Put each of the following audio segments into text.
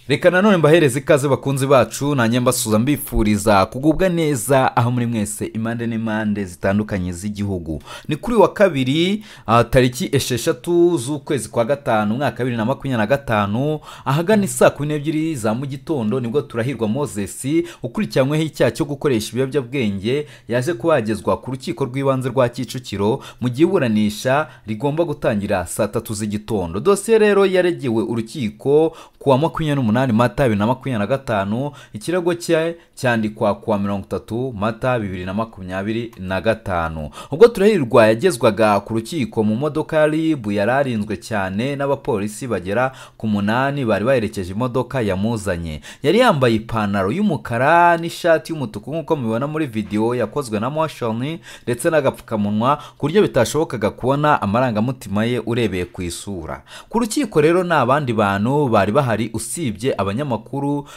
Reka nanone mbahereze ikaze bakunzi bacu nanjye mbasuza mbifuriza kugubwa neza aho muri mwese impande n'impande zitandukanye z'igihugu. Ni kuri wa kabiri tariki 6 z'ukwezi kwa gatanu mwaka 2025 ahagana saa 12 za mu gitondo nibwo Turahirwa Moses ukurikiranyweho icyaha cyo gukoresha ibiyobyabwenge yaje kubagezwa ku rukiko rw'ibanze rwa Kicukiro mu giburanisha rigomba gutangira saa 3 z'igitondo. Dosiye rero yaregewe urukiko kuwa 28 Mata 2025, ikirego cye cyandikwa kuwa 30 Mata 2025. Ubwo Turahirwa yagezwaga ku rukiko mu modoka ya RIB yararinzwe cyane n'abapolisi bagera ku 8 bari baherekeje imodoka yamuzanye. Yari yambaye ipantaro y'umukara n'ishati y'umutuku nk'uko mubibona muri video yakozwe na Motion ndetse n'agapfukamunwa ku buryo bitashobokaga kubona amarangamutima ye urebeye ku isura. Ku rukiko rero n'abandi bantu bari bahari usibye abanyamakuru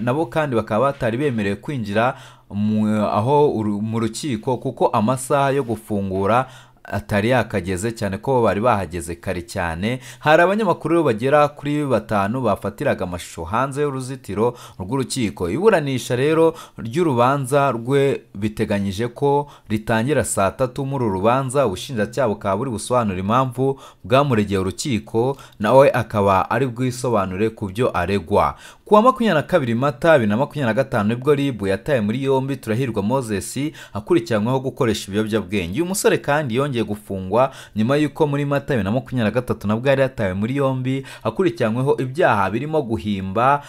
nabo kandi bakaba batari bemerewe kwinjira mu rukiko kuko amasaha yo gufungura atari yakageze cyane ko bari bahageze kare cyane. Hari abanyamakuru bagera kuri 5 bafatiraga amashusho hanze y'uruzitiro rw'urukiko. Iburanisha rero ry'urubanza rwe biteganyije ko ritangira saa 3 muri urubanza. Ubushinjacyaha bukaba buri busobanura impamvu bwamuregeye urukiko nawe akaba ari bwisobanure ku byo aregwa. Kuwa 22 Mata 2025 nibwo RIB yataye muri yombi Turahirwa Moses akurikiranyweho gukoresha ibiyobyabwenge. Uyu musore kandi yongeye gufungwa nyuma y'uko muri Mata 2023 nabwo yari yatawe muri yombi akurikiranyweho ibyaha birimo guhimba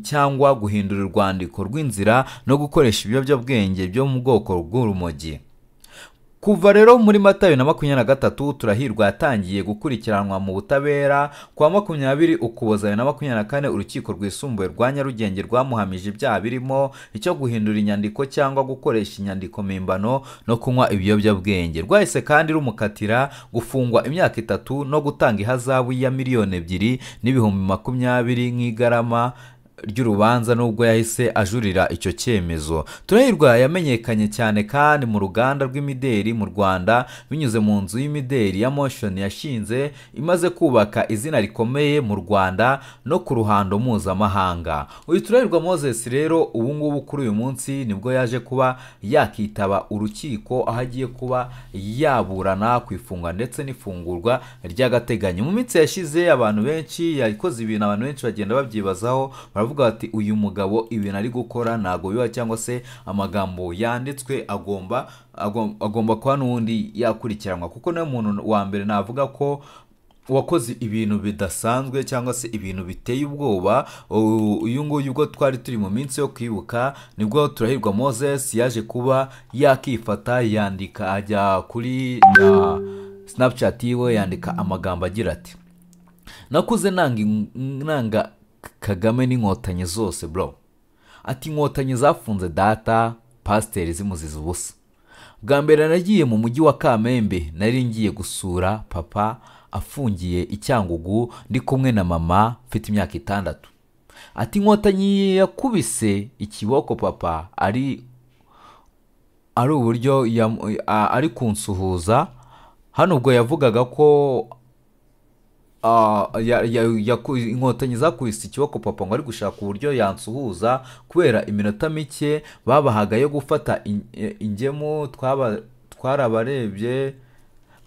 cyangwa guhindura urwandiko rw'inzira no gukoresha ibiyobyabwenge byo mu bwoko bw'urumogi. Kuva rero muri Mata 2023 Turahirwa yatangiye gukurikiranwa mu butabera. Kwa 20 Ukuboza 2024 urukiko rwisumbuye rwa Nyarugenge rwamuhamije ibyaha birimo icyo guhindura inyandiko cyangwa gukoresha inyandiko mpimbano no kunywa ibiyobyabwenge. Rwahise kandi rumukatira gufungwa imyaka 3 no gutanga ihazabu ya miliyoni 2,20,000 nk'igarama ry'urubanza nubwo yahise ajurira icyo cyemezo. Turahirwa yamenyekanye cyane kandi mu ruganda rw'imideri mu Rwanda binyuze mu nzu y'imideri ya Motion yashinze imaze kubaka izina rikomeye mu Rwanda no ku ruhando mpuzamahanga. Uyu Turahirwa Moses rero ubu ngubu kuri uyu munsi nibwo yaje kuba yakitaba urukiko aho agiye kuba yaburana ku ifungwa ndetse n'ifungurwa ry'agateganyo. Mu minsi yashize abantu benshi yakoze ibintu abantu benshi bagenda babyibazaho baravuga bati uyu mugabo ibintu ari gukora ntago biba cyangwa se amagambo yanditswe agomba kuba n'undi yakurikiranwa kuko nayo muntu wa mbere navuga ko wakoze ibintu bidasanzwe cyangwa se ibintu biteye ubwoba. Uyu nguyu ubwo twari turi mu minsi yo kwibuka nibwo Turahirwa Moses yaje kuba yakifata yandika ajya kuri Snapchat yiwe yandika amagambo agira ati nakuze nanga Kagame n'inkotanyi zose bro. Ati inkotanyi zafunze data pasiteri zimuziza ubusa. Bwa mbere nagiye mu mujyi wa Kamembe nari ngiye gusura papa afungiye i Cyangugu ndi kumwe na mama mfite imyaka 6. Ati inkotanyi yakubise ikiboko papa ari uburyo ari kunsuhuza. Hano ubwo yavugaga ko inkotanyi zakubise ikiboko papa ngo ari gushaka uburyo yansuhuza kubera iminota mike babahaga yo gufata ingemu twarabarebye.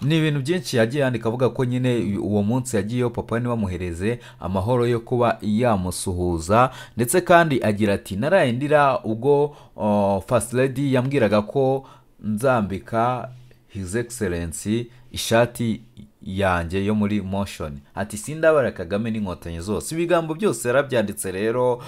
Ni ibintu byinshi yagiye yandika avuga ko nyine uwo munsi yagiyeyo papa ni bamuhereze amahoro yo kuba yamusuhuza. Ndetse kandi agira ati narayindira ubwo First Lady yambwiraga ko nzambika His Excellency ishati yanjye yo muri Motion. Ati sindabara Kagame n'inkotanyi zose. Ibigambo byose yarabyanditse rero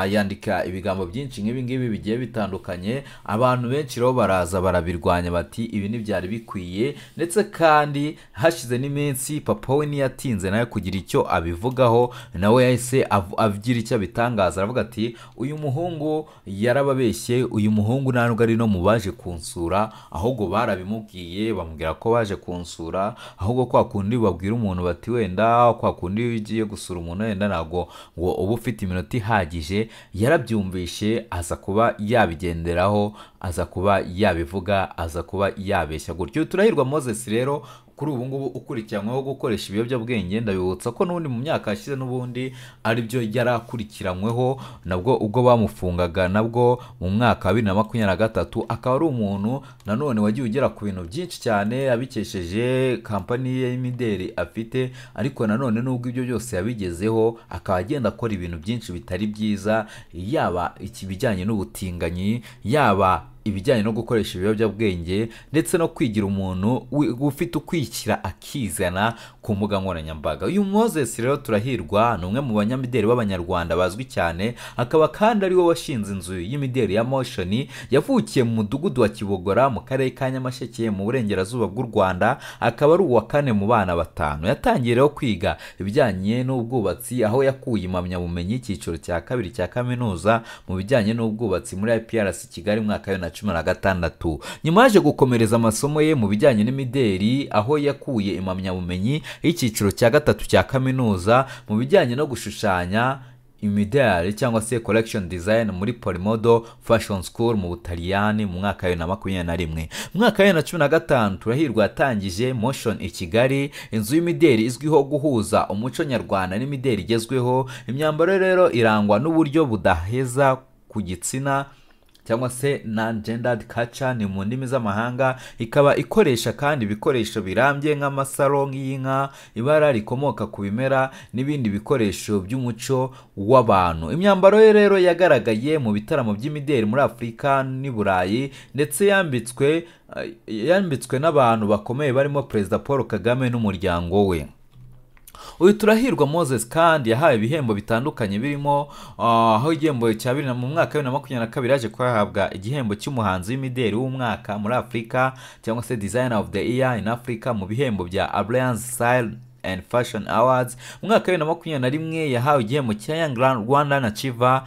yandika ibigambo byinshi nk'ibi bigiye bitandukanye. Abantu benshi rero baraza barabirwanya bati ibi ni byari bikwiye. Ndetse kandi hashize n'iminsi papa we niyatinze nawe kugira icyo abivugaho nawe yahise avugira icyo bitangaza aravuga ati uyu muhungu yarababeshye. Uyu muhungu ntabwo ari no mubaje kunsura ahubwo barabimubwiye bamubwira ko baje kunsura ahubwo kwa kundi babwira umuntu bati wenda kwa kundi ugiye gusura umuntu wenda nago ngo ubu ufite iminota ihagije. Yarabyumvishe aza kuba yabigenderaho aza kuba yabivuga aza kuba yabeshya gutyo. Turahirwa Moses rero kuri ubu ngubu ukurikiranyweho gukoresha ibiyobyabwenge. Ndabibutsa ko n'ubundi mu myaka yashize n'ubundi aribyo yari akurikiranyweho, nabwo ubwo bamufungaga nabwo mu mwaka wa 2023, akaba ari umuntu nanone wagiye ugera ku bintu byinshi cyane abikesheje kampani ye y'imideri afite, ariko nanone nubwo ibyo byose yabigezeho akaba agenda akora ibintu byinshi bitari byiza, yaba ikibijyanye n'ubutinganyi, yaba ibijyanye no gukoresha ibiyobyabwenge, ndetse no kwigira umuntu ufite ukwishyira akizana ku mbuga nkoranyambaga. Uyu Moses rero Turahirwa ni umwe mu banyamideli b'abanyarwanda bazwi cyane, akaba kandi ari we washinze inzu y'imideli ya Motion. Yavukiye mu mudugudu wa Kibogora mu karere ka Nyamasheke mu burengerazuba bw'u Rwanda, akaba ari uwa kane mu bana batanu. Yatangiye rero kwiga ibijyanye n'ubwubatsi, aho yakuye impamyabumenyi icyiciro cya kabiri cya kaminuza mu bijyanye n'ubwubatsi muri IPRC Kigali mu mwaka wa 2016. Nyuma yaje gukomereza amasomo ye mu bijyanye n'imideli, aho yakuye impamyabumenyi y'icyiciro cya gatatu cya kaminuza mu bijyanye no gushushanya imideli cyangwa se collection design muri Polimodo Fashion School mu Butaliyani mu mwaka wa 2021. Mu mwaka wa 2015 Turahirwa yatangije Motion i Kigali, inzu y'imideli izwiho guhuza umuco nyarwanda n'imideli igezweho. Imyambaro rero irangwa n'uburyo budaheza ku gitsina cyangwa se non-gendered culture ni mu ndimi z'amahanga, ikaba ikoresha kandi ibikoresho birambye nk'amasaro y'inka, ibara rikomoka ku bimera n'ibindi bikoresho by'umuco w'abantu. Imyambaro ye rero yagaragaye mu bitaramo by'imideli muri Afurika n'i Burayi, ndetse yambitswe n'abantu bakomeye barimo Perezida Paul Kagame n'umuryango we. Uyu Turahirwa Moses kandi yahawe ibihembo bitandukanye birimo aho igihembo cya mu mwaka wa 2022 yaje kwahabwa igihembo cy'umuhanzi w'imideli w'umwaka muri Afurika cyangwa se Designer of the Year in Africa mu bihembo bya Alliance Style and Fashion Awards. Mu mwaka wa 2021 yahawe igihembo cya Young Rwandan Achiever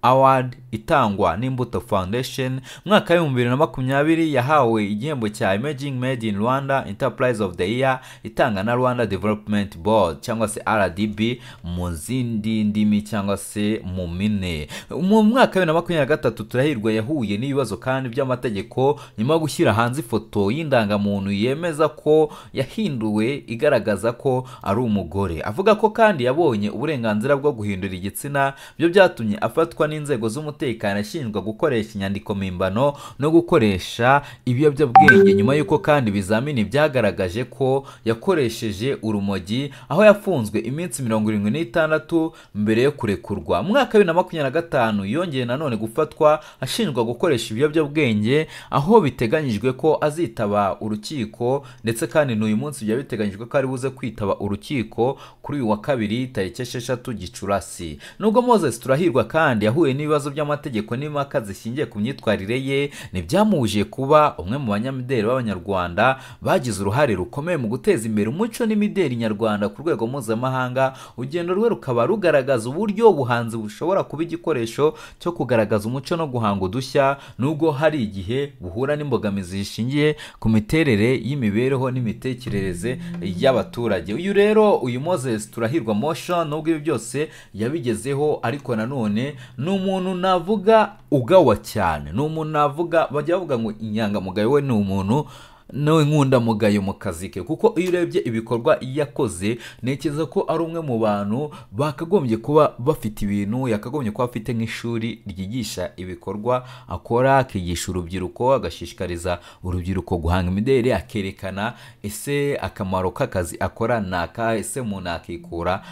Award itangwa n'Imbuto Foundation. Mu mwaka wa 2020 yahawe igihembo cya Emerging Made in Rwanda Enterprise of the Year itanga na Rwanda Development Board cyangwa se RDB mu zindi ndimi cyangwa se mu mine. Mu mwaka wa 2023 Turahirwa yahuye n'ibibazo kandi by'amategeko nyuma yo gushyira hanze ifoto y'indangamuntu yemeza ko yahinduwe igaragaza ko ari umugore. Avuga ko kandi yabonye uburenganzira bwo guhindura igitsina, byo byatumye afatwa n'inzego z'umutekano ashinjwa gukoresha inyandiko mpimbano no gukoresha ibiyobyabwenge, nyuma y'uko kandi bizamini byagaragaje ko yakoresheje urumogi, aho yafunzwe iminsi 76 mbere yo kurekurwa. Mu mwaka wa 2025 yongeye nanone gufatwa ashinjwa gukoresha ibiyobyabwenge, aho biteganyijwe ko azitaba urukiko, ndetse kandi n'uyu munsi bya biteganyijwe ko ari buze kwitaba urukiko kuri uyu wa kabiri tariki 6 Gicurasi. Nubwo Moses Turahirwa kandi yahuye n'ibibazo by'amategeko n'impaka zishingiye ku myitwarire ye, ntibyamuje kuba umwe mu banyamideli b'abanyarwanda bagize uruhare rukomeye mu guteza imbere umuco n'imideli nyarwanda ku rwego mpuzamahanga. Urugendo rwe rukaba rugaragaza uburyo ubuhanzi bushobora kuba igikoresho cyo kugaragaza umuco no guhanga udushya, nubwo hari igihe buhura n'imbogamizi zishingiye ku miterere y'imibereho n'imitekerereze y'abaturage. Uyu Moses Turahirwa Motion nubwo ibi byose yabigezeho, ariko nanone ni umuntu navuga ugawa cyane, ni umuntu navuga bajya bavuga ngo inyangamugayo we ni umuntu nawe nkundamugayo mu kazi ke, kuko iyo urebye ibikorwa yakoze ntekereza ko ari umwe mu bantu bakagombye kuba bafite ibintu, yakagombye kuba afite nk'ishuri ryigisha ibikorwa akora, akigisha urubyiruko, agashishikariza urubyiruko guhanga imideli, akerekana ese akamaro k'akazi akora naka, ese umuntu akikura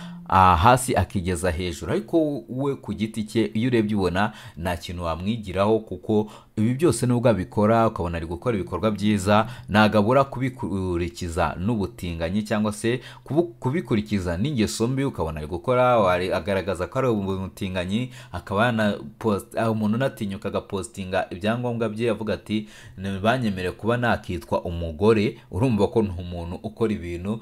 hasi akigeza hejuru. Ariko we ku giti cye iyo urebye ubona nta kintu wamwigiraho, kuko ibi byose nubwo abikora ukabona ari gukora ibikorwa byiza, nagabura kubikurikiza n'ubutinganyi cyangwa se kubikurikiza n'ingeso mbi, ukabona ari gukora agaragaza ko ari ubutinganyi, akaba umuntu unatinyuka agapostinga ibyangombwa bye avuga ati banyemereye kuba nakitwa umugore. Urumva ko ni umuntu ukora ibintu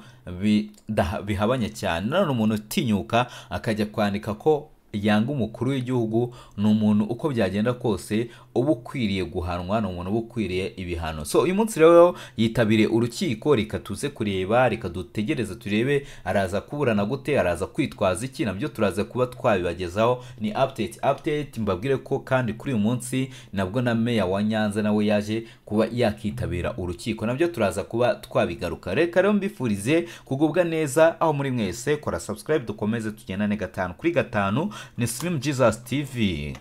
bihabanye cyane. None umuntu utinyuka akajya kwandika ko yanga umukuru w'igihugu ni umuntu uko byagenda kose uba ukwiriye guhanwa, ni umuntu uba ukwiriye ibihano. So uyu munsi rero yitabiriye urukiko, reka tuze kureba, reka dutegereze turebe araza kuburana gute, araza kwitwaza iki, nabyo turaza kuba twabibagezaho. Ni update mbabwire ko kandi kuri uyu munsi nabwo na meya wa Nyanza nawe yaje kuba yakitabira urukiko, nabyo turaza kuba twabigaruka. Reka rero mbifurize kugubwa neza aho muri mwese, kora subscribe dukomeze tugendane 5 kuri 5. ni Slim Jesus TV.